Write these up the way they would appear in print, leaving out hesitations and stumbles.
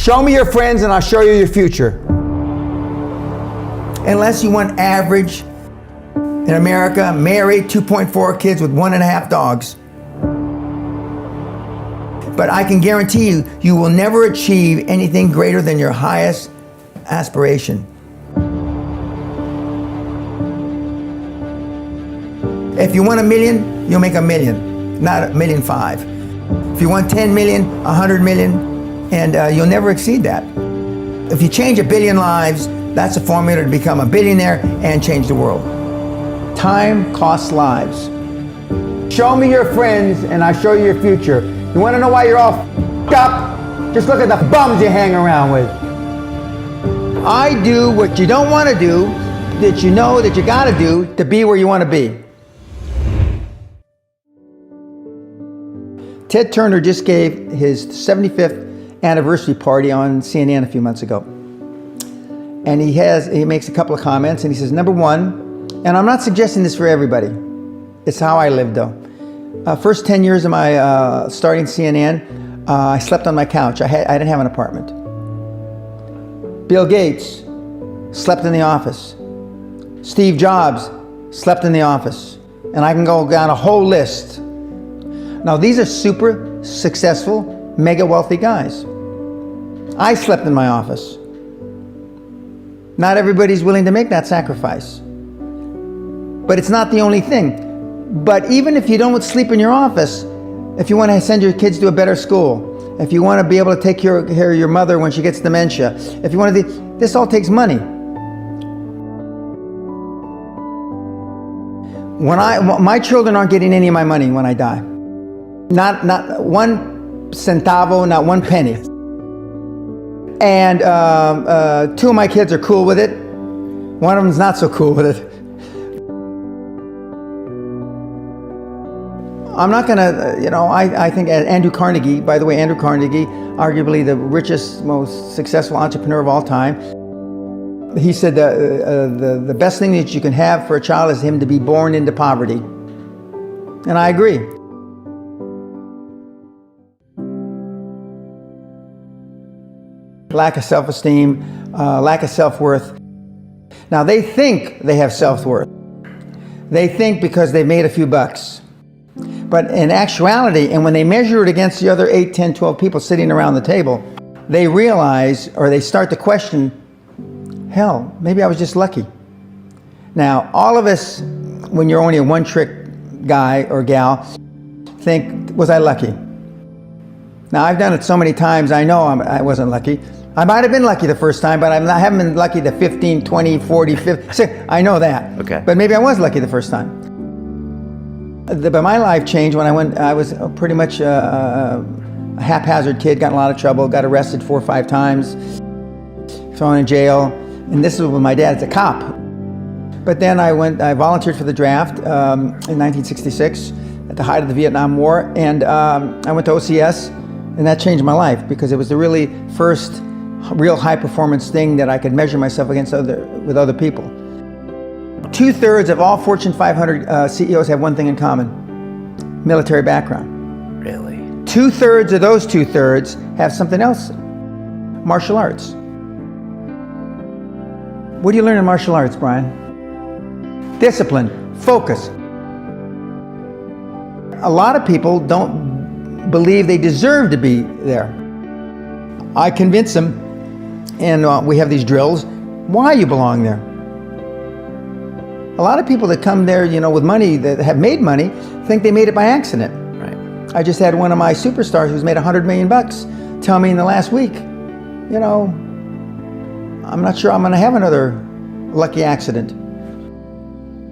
Show me your friends and I'll show you your future. Unless you want average in America, married, 2.4 kids with 1.5 dogs. But I can guarantee you, you will never achieve anything greater than your highest aspiration. If you want $1 million, you'll make $1 million, not $1.5 million. If you want 10 million, 100 million, and you'll never exceed that. If you change 1 billion lives, that's a formula to become a billionaire and change the world. Time costs lives. Show me your friends and I'll show you your future. You want to know why you're all f***ed up? Just look at the bums you hang around with. I do what you don't want to do, that you know that you got to do to be where you want to be. Ted Turner just gave his 75th anniversary party on CNN a few months ago. And he makes a couple of comments and he says, number one, and I'm not suggesting this for everybody, it's how I lived though. First 10 years of my starting CNN, I slept on my couch. I didn't have an apartment. Bill Gates slept in the office. Steve Jobs slept in the office. And I can go down a whole list. Now these are super successful, mega wealthy guys. I slept in my office. Not everybody's willing to make that sacrifice. But it's not the only thing. But even if you don't sleep in your office, if you want to send your kids to a better school, if you want to be able to take care of your mother when she gets dementia, if you want to do, this all takes money. My children aren't getting any of my money when I die. Not one centavo, not one penny. And 2 of my kids are cool with it. One of them's not so cool with it. I'm not gonna, I think Andrew Carnegie, by the way, Andrew Carnegie, arguably the richest, most successful entrepreneur of all time, he said the best thing that you can have for a child is him to be born into poverty. And I agree. Lack of self-esteem, lack of self-worth. Now they think they have self-worth. They think because they've made a few bucks. But in actuality, and when they measure it against the other 8, 10, 12 people sitting around the table, they realize, or they start to question, hell, maybe I was just lucky. Now, all of us, when you're only a one-trick guy or gal, think, was I lucky? Now, I've done it so many times, I know I wasn't lucky. I might have been lucky the first time, but I haven't been lucky the 15, 20, 40, 50. I know that. Okay. But maybe I was lucky the first time. But my life changed when I was pretty much a haphazard kid, got in a lot of trouble, got arrested 4 or 5 times, thrown in jail. And this was with my dad, as a cop. But then I volunteered for the draft in 1966 at the height of the Vietnam War. And I went to OCS, and that changed my life because it was the really first real high performance thing that I could measure myself against with other people. 2/3 of all Fortune 500 CEOs have one thing in common: military background. Really? 2/3 of those 2/3 have something else: martial arts. What do you learn in martial arts, Brian? Discipline, focus. A lot of people don't believe they deserve to be there. I convince them, and we have these drills, why you belong there. A lot of people that come there, with money, that have made money, think they made it by accident. Right. I just had one of my superstars who's made $100 million tell me in the last week, I'm not sure I'm going to have another lucky accident.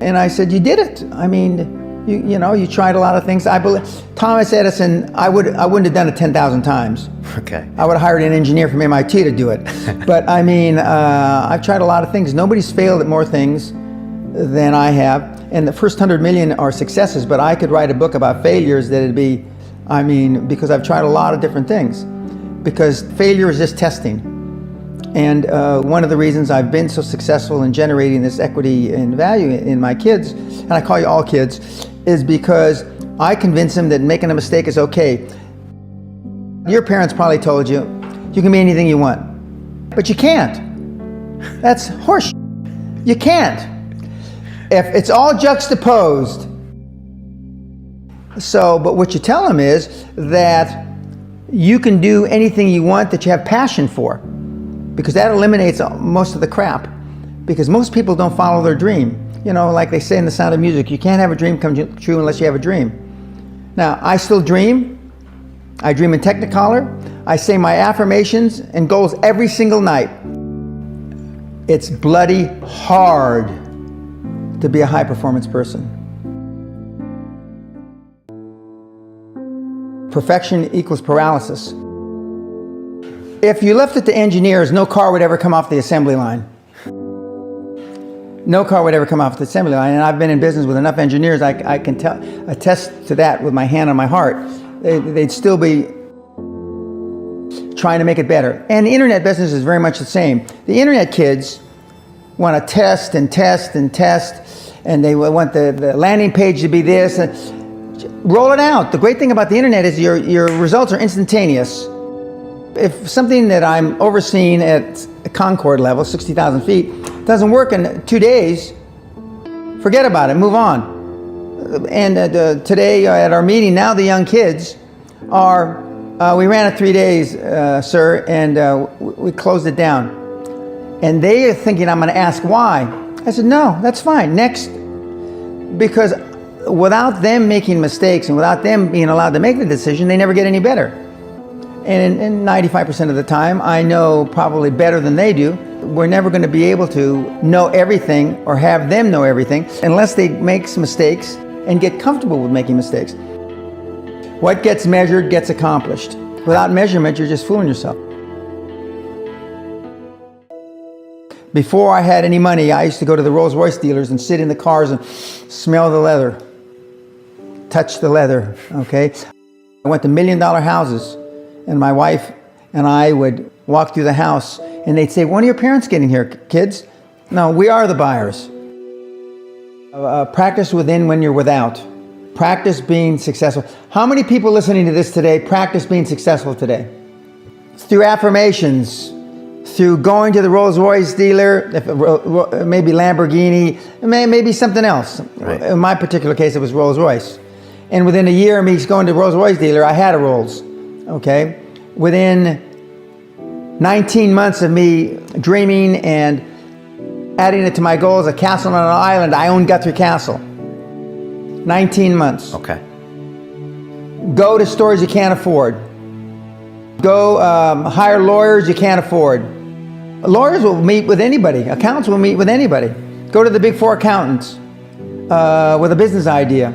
And I said, you did it. I mean, you tried a lot of things. I believe Thomas Edison, I wouldn't have done it 10,000 times. Okay. I would have hired an engineer from MIT to do it. But I mean, I've tried a lot of things. Nobody's failed at more things than I have. And the first 100 million are successes, but I could write a book about failures that'd be, because I've tried a lot of different things. Because failure is just testing. And one of the reasons I've been so successful in generating this equity and value in my kids, and I call you all kids, is because I convince them that making a mistake is okay. Your parents probably told you, you can be anything you want. But you can't. That's horse. You can't. If it's all juxtaposed. So, but what you tell them is that you can do anything you want that you have passion for, because that eliminates most of the crap. Because most people don't follow their dream. You know, like they say in The Sound of Music, you can't have a dream come true unless you have a dream. Now, I still dream. I dream in Technicolor. I say my affirmations and goals every single night. It's bloody hard to be a high-performance person. Perfection equals paralysis. If you left it to engineers, no car would ever come off the assembly line. No car would ever come off the assembly line, and I've been in business with enough engineers, I can attest to that with my hand on my heart. They'd still be trying to make it better. And the internet business is very much the same. The internet kids want to test and test and test, and they want the landing page to be this. Roll it out. The great thing about the internet is your results are instantaneous. If something that I'm overseeing at Concord level, 60,000 feet, doesn't work in 2 days, forget about it, move on. And today at our meeting, now the young kids are, we ran it 3 days, sir, and we closed it down. And they are thinking I'm going to ask why. I said, no, that's fine, next. Because without them making mistakes and without them being allowed to make the decision, they never get any better. And in 95% of the time, I know probably better than they do. We're never going to be able to know everything or have them know everything unless they make some mistakes and get comfortable with making mistakes. What gets measured gets accomplished. Without measurement, you're just fooling yourself. Before I had any money, I used to go to the Rolls-Royce dealers and sit in the cars and smell the leather, touch the leather, okay? I went to $1 million houses, and my wife and I would walk through the house, and they'd say, when are your parents getting here, kids? No, we are the buyers. Practice within when you're without. Practice being successful. How many people listening to this today practice being successful today? Through affirmations, through going to the Rolls-Royce dealer, maybe Lamborghini, maybe something else. Right. In my particular case, it was Rolls-Royce. And within a year of me going to the Rolls-Royce dealer, I had a Rolls, okay? Within 19 months of me dreaming and adding it to my goals, a castle on an island, I own Guthrie Castle. 19 months. Okay. Go to stores you can't afford. Go hire lawyers you can't afford. Lawyers will meet with anybody. Accountants will meet with anybody. Go to the big 4 accountants with a business idea.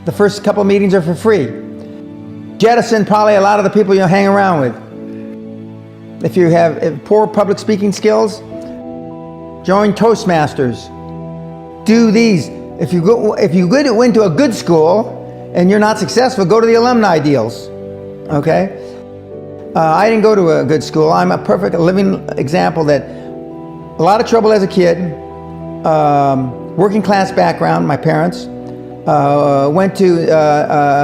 The first couple meetings are for free. Jettison probably a lot of the people you'll hang around with. If you have poor public speaking skills, join Toastmasters. Do these. If you go into a good school and you're not successful, go to the alumni deals. Okay? I didn't go to a good school. I'm a perfect living example that a lot of trouble as a kid, working class background, my parents, went to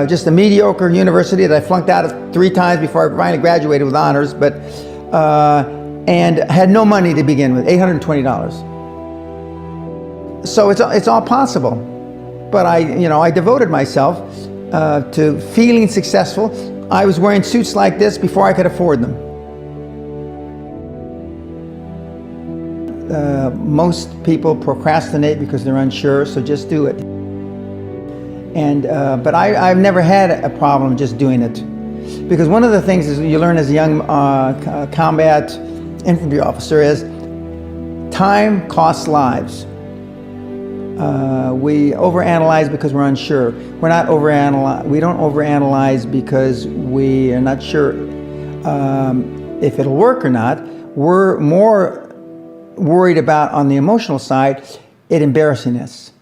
just a mediocre university that I flunked out of 3 times before I finally graduated with honors, but and had no money to begin with, $820. So it's all possible, but I devoted myself to feeling successful. I was wearing suits like this before I could afford them. Most people procrastinate because they're unsure, so just do it. And but I've never had a problem just doing it, because one of the things is you learn as a young combat infantry officer is time costs lives. We overanalyze because we're unsure. We don't overanalyze because we are not sure if it'll work or not. We're more worried about, on the emotional side, it embarrassing us.